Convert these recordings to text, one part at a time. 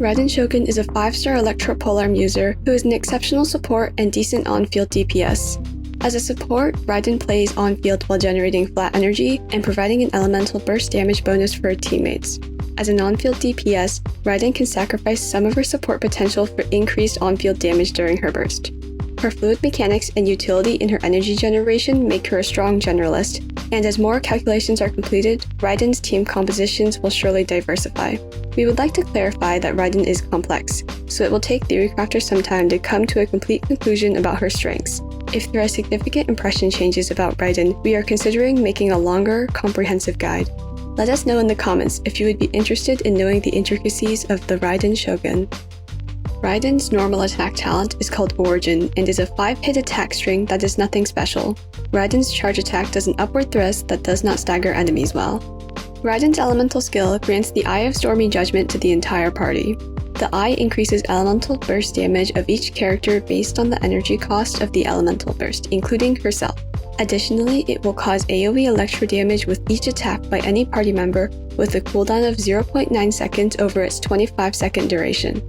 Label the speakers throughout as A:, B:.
A: Raiden Shogun is a 5-star Electro-Polearm user who is an exceptional support and decent on-field DPS. As a support, Raiden plays on-field while generating flat energy and providing an elemental burst damage bonus for her teammates. As an on-field DPS, Raiden can sacrifice some of her support potential for increased on-field damage during her burst. Her fluid mechanics and utility in her energy generation make her a strong generalist, and as more calculations are completed, Raiden's team compositions will surely diversify. We would like to clarify that Raiden is complex, so it will take Zeitraffer some time to come to a complete conclusion about her strengths. If there are significant impression changes about Raiden, we are considering making a longer, comprehensive guide. Let us know in the comments if you would be interested in knowing the intricacies of the Raiden Shogun. Raiden's normal attack talent is called Origin and is a 5-hit attack string that is nothing special. Raiden's charge attack does an upward thrust that does not stagger enemies well. Raiden's elemental skill grants the Eye of Stormy Judgment to the entire party. The Eye increases elemental burst damage of each character based on the energy cost of the elemental burst, including herself. Additionally, it will cause AoE electro damage with each attack by any party member with a cooldown of 0.9 seconds over its 25-second duration.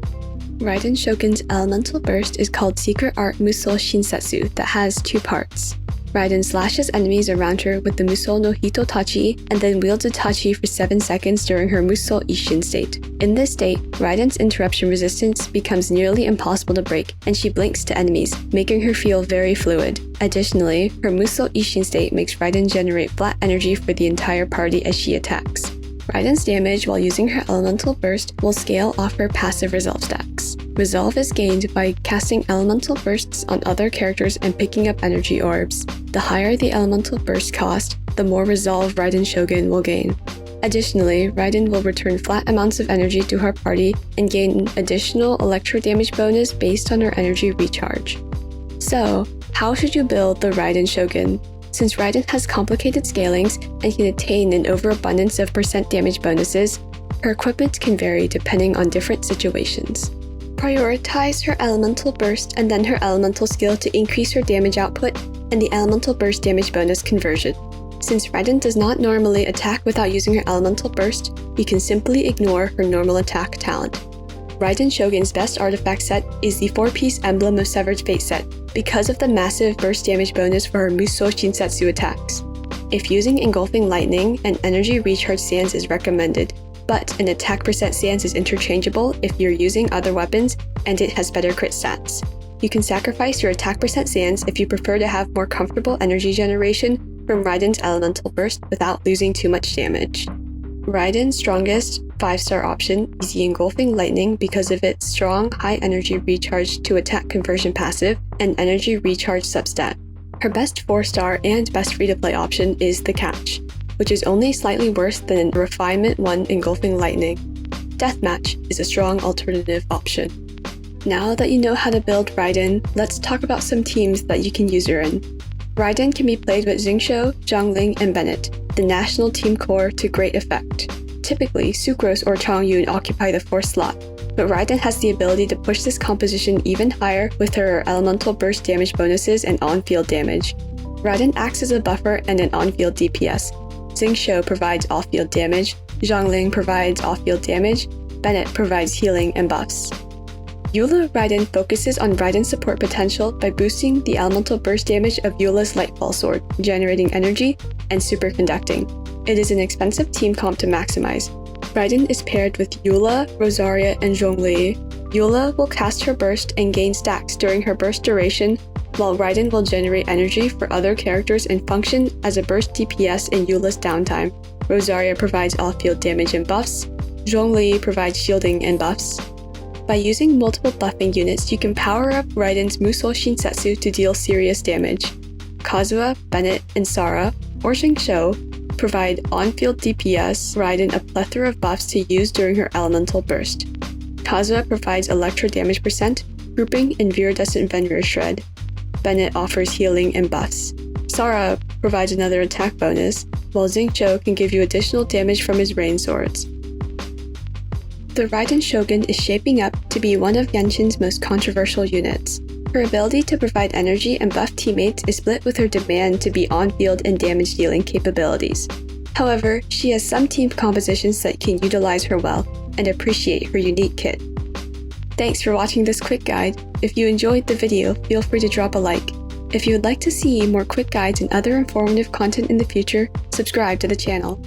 A: Raiden Shogun's elemental burst is called Secret Art Musou Shinsetsu that has 2 parts. Raiden slashes enemies around her with the Musou no Hitotachi and then wields a Tachi for 7 seconds during her Musou Ishin state. In this state, Raiden's interruption resistance becomes nearly impossible to break and she blinks to enemies, making her feel very fluid. Additionally, her Musou Ishin state makes Raiden generate flat energy for the entire party as she attacks. Raiden's damage while using her elemental burst will scale off her passive resolve stacks. Resolve is gained by casting elemental bursts on other characters and picking up energy orbs. The higher the elemental burst cost, the more resolve Raiden Shogun will gain. Additionally, Raiden will return flat amounts of energy to her party and gain an additional electro damage bonus based on her energy recharge. So, how should you build the Raiden Shogun? Since Raiden has complicated scalings and can attain an overabundance of percent damage bonuses, her equipment can vary depending on different situations. Prioritize her elemental burst and then her elemental skill to increase her damage output and the elemental burst damage bonus conversion. Since Raiden does not normally attack without using her elemental burst, you can simply ignore her normal attack talent. Raiden Shogun's best artifact set is the 4-piece Emblem of Severed Fate set, because of the massive burst damage bonus for her Musou Shinsetsu attacks. If using Engulfing Lightning, an energy recharge stance is recommended, but an attack percent stance is interchangeable if you're using other weapons and it has better crit stats. You can sacrifice your attack percent stance if you prefer to have more comfortable energy generation from Raiden's elemental burst without losing too much damage. Raiden's strongest 5-star option is the Engulfing Lightning because of its strong, high energy recharge to attack conversion passive and energy recharge substat. Her best 4-star and best free-to-play option is the Catch, which is only slightly worse than Refinement 1 Engulfing Lightning. Deathmatch is a strong alternative option. Now that you know how to build Raiden, let's talk about some teams that you can use her in. Raiden can be played with Xingqiu, Zhongling, and Bennett, the national team core, to great effect. Typically, Sucrose or Chongyun occupy the 4th slot, but Raiden has the ability to push this composition even higher with her elemental burst damage bonuses and on-field damage. Raiden acts as a buffer and an on-field DPS. Xingqiu provides off-field damage, Zhongling provides off-field damage, Bennett provides healing and buffs. Eula Raiden focuses on Raiden's support potential by boosting the elemental burst damage of Eula's Lightfall Sword, generating energy, and superconducting. It is an expensive team comp to maximize. Raiden is paired with Eula, Rosaria, and Zhongli. Eula will cast her burst and gain stacks during her burst duration, while Raiden will generate energy for other characters and function as a burst DPS in Eula's downtime. Rosaria provides off-field damage and buffs. Zhongli provides shielding and buffs. By using multiple buffing units, you can power up Raiden's Musou Shinsetsu to deal serious damage. Kazuha, Bennett, and Sara, or Xingqiu, provide on-field DPS Raiden a plethora of buffs to use during her elemental burst. Kazuha provides electro damage percent, grouping, and viridescent Veneer Shred. Bennett offers healing and buffs. Sara provides another attack bonus, while Xingqiu can give you additional damage from his rain swords. The Raiden Shogun is shaping up to be one of Genshin's most controversial units. Her ability to provide energy and buff teammates is split with her demand to be on-field and damage-dealing capabilities. However, she has some team compositions that can utilize her well and appreciate her unique kit. Thanks for watching this quick guide. If you enjoyed the video, feel free to drop a like. If you would like to see more quick guides and other informative content in the future, subscribe to the channel.